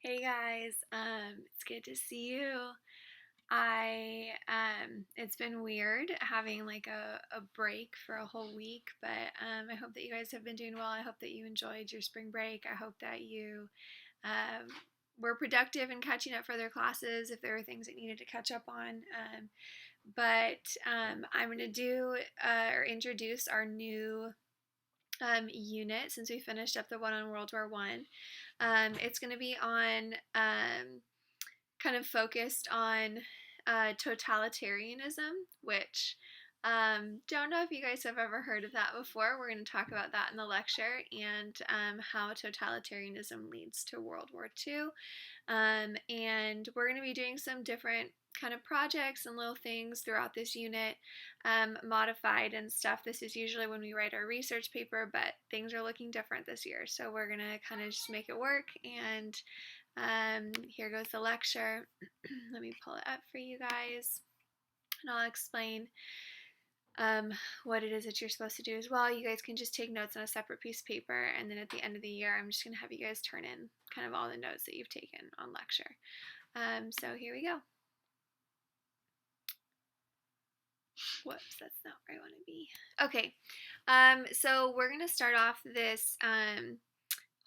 Hey guys, it's good to see you. It's been weird having like a break for a whole week, but I hope that you guys have been doing well. I hope that you enjoyed your spring break. I hope that you um, were productive in catching up for their classes if there were things that needed to catch up on. I'm going to do or introduce our new unit since we finished up the one on World War One. It's going to be on kind of focused on totalitarianism, which don't know if you guys have ever heard of that before. We're going to talk about that in the lecture and how totalitarianism leads to World War II. And we're going to be doing some different kind of projects and little things throughout this unit, modified and stuff. This is usually when we write our research paper, but things are looking different this year. So we're going to kind of just make it work. And here goes the lecture. Let me pull it up for you guys, and I'll explain what it is that you're supposed to do as well. You guys can just take notes on a separate piece of paper, and then at the end of the year, I'm just going to have you guys turn in kind of all the notes that you've taken on lecture. So here we go. Whoops, that's not where I want to be. Okay, so we're going to start off this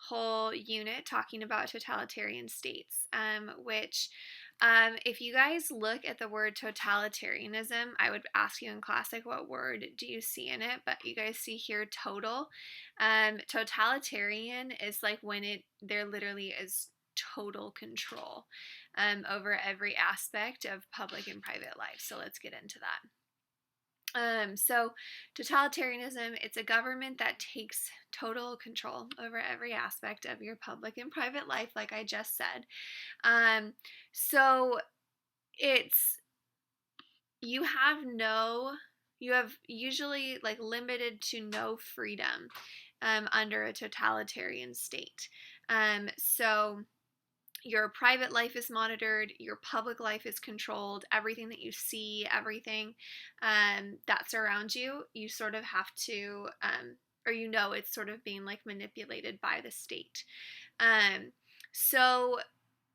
whole unit talking about totalitarian states, which if you guys look at the word totalitarianism, I would ask you in class, like, what word do you see in it? But you guys see here total. Totalitarian is like when there literally is total control over every aspect of public and private life. So let's get into that. So totalitarianism, it's a government that takes total control over every aspect of your public and private life, like I just said. So it's, you have usually like limited to no freedom under a totalitarian state. So your private life is monitored, your public life is controlled, everything that you see, everything that's around you, you sort of have to, or it's sort of being like manipulated by the state. So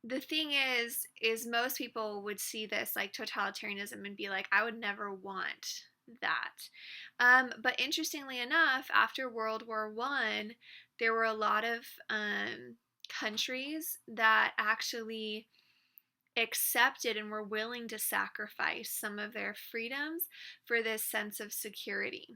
the thing is most people would see this like totalitarianism and be like, I would never want that. But interestingly enough, after World War One, there were a lot of countries that actually accepted and were willing to sacrifice some of their freedoms for this sense of security.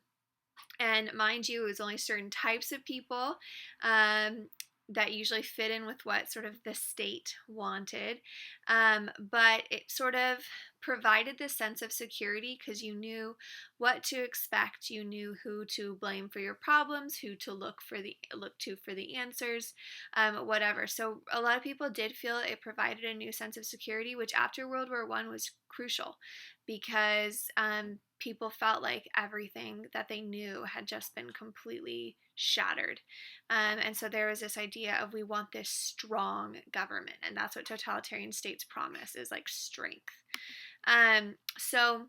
And mind you, it was only certain types of people that usually fit in with what sort of the state wanted. But it sort of provided this sense of security because you knew what to expect, you knew who to blame for your problems, who to look to for the answers, whatever. So a lot of people did feel it provided a new sense of security, which after World War I was crucial because people felt like everything that they knew had just been completely shattered. And so there was this idea of, we want this strong government, and that's what totalitarian states promise, is like strength. So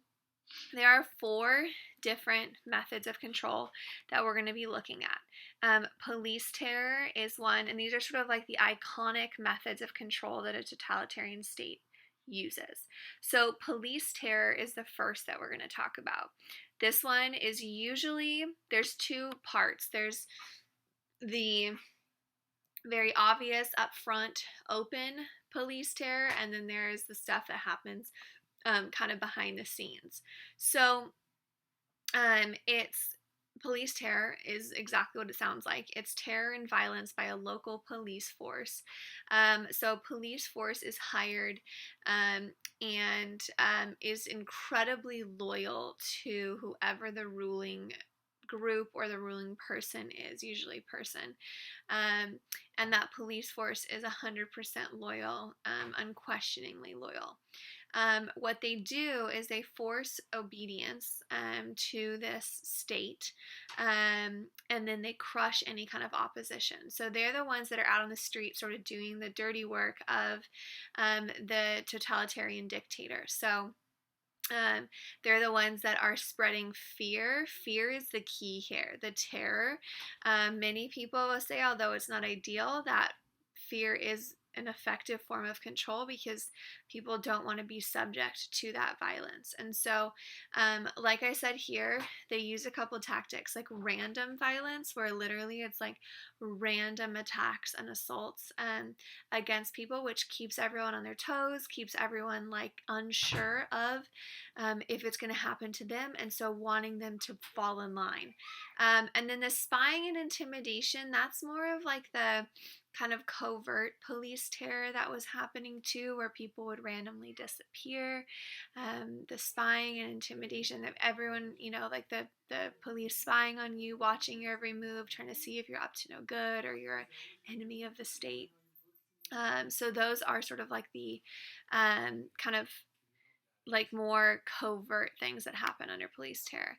there are 4 different methods of control that we're going to be looking at. Police terror is one, and these are sort of like the iconic methods of control that a totalitarian state uses. So police terror is the first that we're going to talk about. This one is usually, there's 2 parts. There's the very obvious upfront open police terror, and then there's the stuff that happens kind of behind the scenes. So it's police terror is exactly what it sounds like. It's terror and violence by a local police force. So police force is hired and is incredibly loyal to whoever the ruling group or the ruling person is, usually person. And that police force is 100% loyal, unquestioningly loyal. What they do is they force obedience to this state, and then they crush any kind of opposition. So they're the ones that are out on the street sort of doing the dirty work of the totalitarian dictator. So they're the ones that are spreading fear. Fear is the key here, the terror. Many people will say, although it's not ideal, that fear is an effective form of control because people don't want to be subject to that violence. And so, like I said here, they use a couple tactics like random violence, where literally it's like random attacks and assaults against people, which keeps everyone on their toes, keeps everyone like unsure of if it's going to happen to them, and so wanting them to fall in line. And then the spying and intimidation, that's more of like the kind of covert police terror that was happening too, where people would randomly disappear. The spying and intimidation of everyone, like the police spying on you, watching your every move, trying to see if you're up to no good or you're an enemy of the state. So those are sort of like the kind of like more covert things that happen under police terror.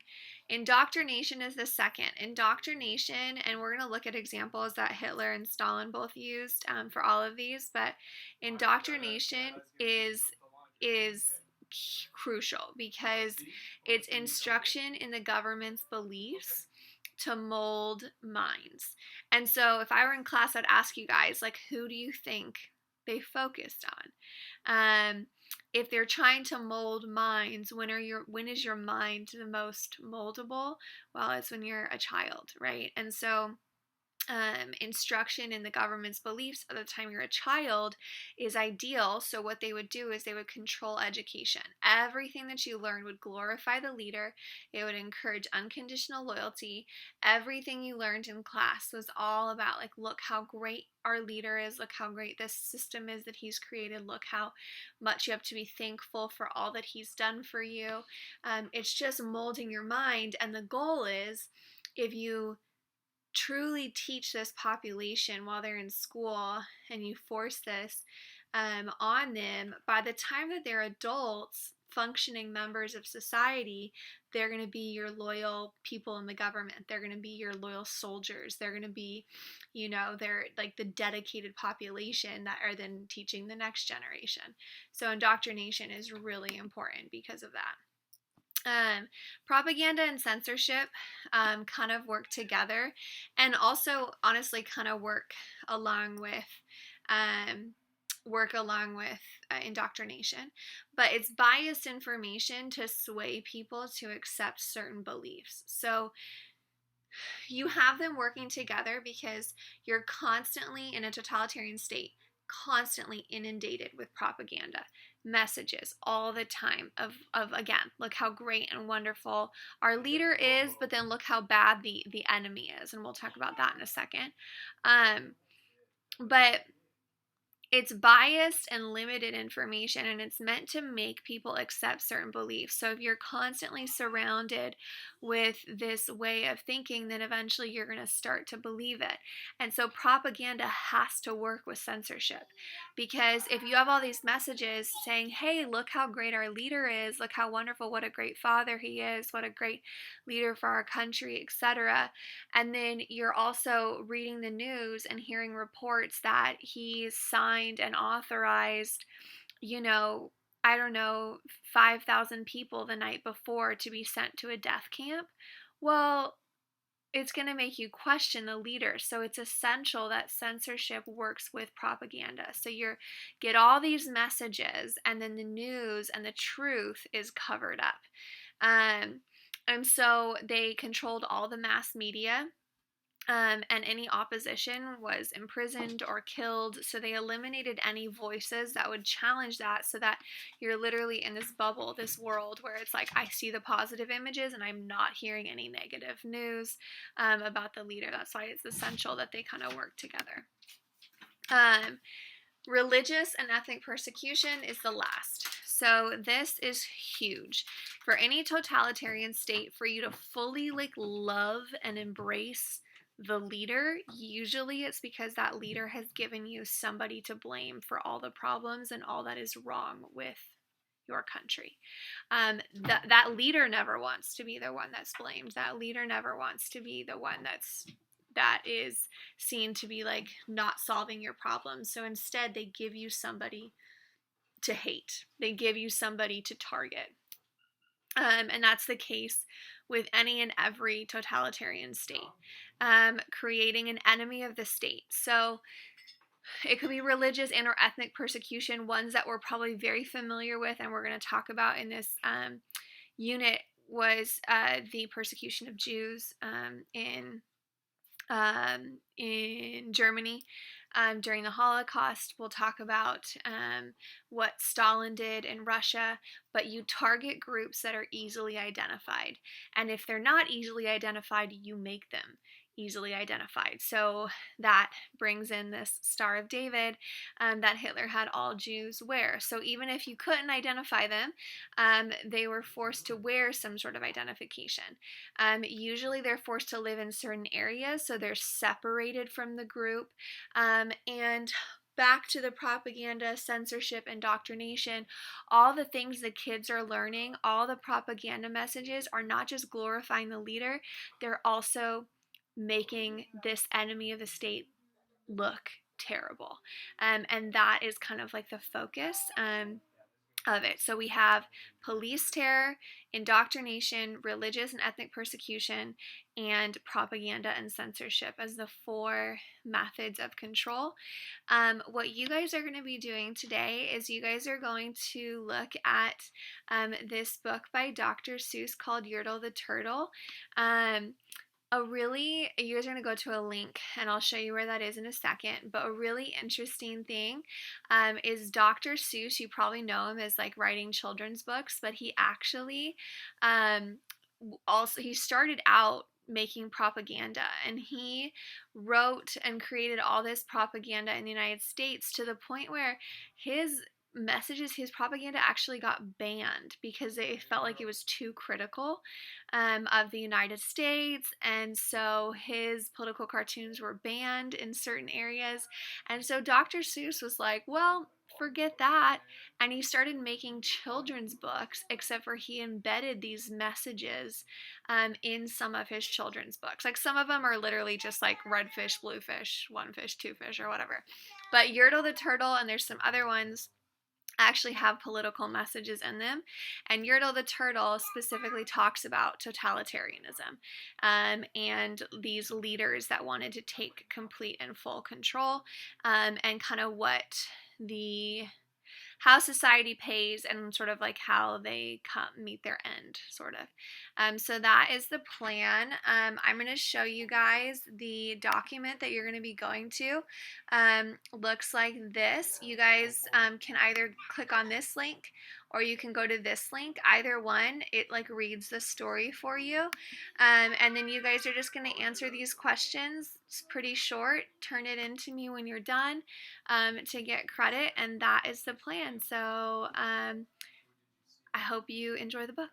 Indoctrination is the second. Indoctrination, and we're going to look at examples that Hitler and Stalin both used for all of these, but indoctrination is crucial because it's instruction in the government's beliefs to mold minds. And so if I were in class, I'd ask you guys, like, who do you think they focused on? If they're trying to mold minds, when is your mind the most moldable? Well, it's when you're a child, right? And so instruction in the government's beliefs at the time you're a child is ideal. So what they would do is they would control education. Everything that you learned would glorify the leader. It would encourage unconditional loyalty. Everything you learned in class was all about like, look how great our leader is, look how great this system is that he's created, look how much you have to be thankful for all that he's done for you. It's just molding your mind, and the goal is, if you truly teach this population while they're in school and you force this on them, by the time that they're adults, functioning members of society, they're going to be your loyal people in the government. They're going to be your loyal soldiers. They're going to be, they're like the dedicated population that are then teaching the next generation. So indoctrination is really important because of that. Propaganda and censorship kind of work together, and also honestly kind of work along with indoctrination, but it's biased information to sway people to accept certain beliefs. So you have them working together because you're constantly in a totalitarian state, constantly inundated with propaganda messages all the time of again, look how great and wonderful our leader is, but then look how bad the enemy is, and we'll talk about that in a second. But it's biased and limited information, and it's meant to make people accept certain beliefs. So if you're constantly surrounded with this way of thinking, then eventually you're going to start to believe it. And so propaganda has to work with censorship, because if you have all these messages saying, hey, look how great our leader is, look how wonderful, what a great father he is, what a great leader for our country, etc., and then you're also reading the news and hearing reports that he's signed and authorized, I don't know, 5,000 people the night before to be sent to a death camp. Well, it's going to make you question the leader. So it's essential that censorship works with propaganda. So you get all these messages, and then the news and the truth is covered up. And so they controlled all the mass media. And any opposition was imprisoned or killed. So they eliminated any voices that would challenge that, so that you're literally in this bubble, this world where it's like, I see the positive images and I'm not hearing any negative news about the leader. That's why it's essential that they kind of work together. Religious and ethnic persecution is the last. So this is huge. For any totalitarian state, for you to fully love and embrace the leader, usually it's because that leader has given you somebody to blame for all the problems and all that is wrong with your country. That leader never wants to be the one that's blamed. That leader never wants to be the one that is seen to be like not solving your problems. So instead, they give you somebody to hate. They give you somebody to target. And that's the case with any and every totalitarian state, creating an enemy of the state. So It could be religious and or ethnic persecution, ones that we're probably very familiar with and we're going to talk about in this unit was the persecution of Jews in Germany during the Holocaust. We'll talk about what Stalin did in Russia, but you target groups that are easily identified. And if they're not easily identified, you make them easily identified. So that brings in this Star of David that Hitler had all Jews wear. So even if you couldn't identify them, they were forced to wear some sort of identification. Usually they're forced to live in certain areas, so they're separated from the group. And back to the propaganda, censorship, indoctrination, all the things the kids are learning, all the propaganda messages are not just glorifying the leader, they're also making this enemy of the state look terrible. And that is kind of like the focus of it. So we have police terror, indoctrination, religious and ethnic persecution, and propaganda and censorship as the 4 methods of control. What you guys are going to be doing today is you guys are going to look at this book by Dr. Seuss called Yertle the Turtle. You guys are going to go to a link and I'll show you where that is in a second, but a really interesting thing is Dr. Seuss. You probably know him as like writing children's books, but he actually he started out making propaganda, and he wrote and created all this propaganda in the United States to the point where his his propaganda actually got banned because they felt like it was too critical of the United States, and so his political cartoons were banned in certain areas. And so Dr. Seuss was like, well, forget that. And he started making children's books, except for he embedded these messages in some of his children's books. Like some of them are literally just like red fish, blue fish, one fish, two fish, or whatever. But Yertle the Turtle, and there's some other ones, actually have political messages in them. And Yertle the Turtle specifically talks about totalitarianism and these leaders that wanted to take complete and full control, and kind of how society pays and sort of like how they meet their end, sort of. So that is the plan. I'm going to show you guys the document that you're going to be going to. Looks like this. You guys can either click on this link or you can go to this link. Either one, it like reads the story for you. And then you guys are just going to answer these questions. It's pretty short. Turn it in to me when you're done to get credit, and that is the plan. So I hope you enjoy the book.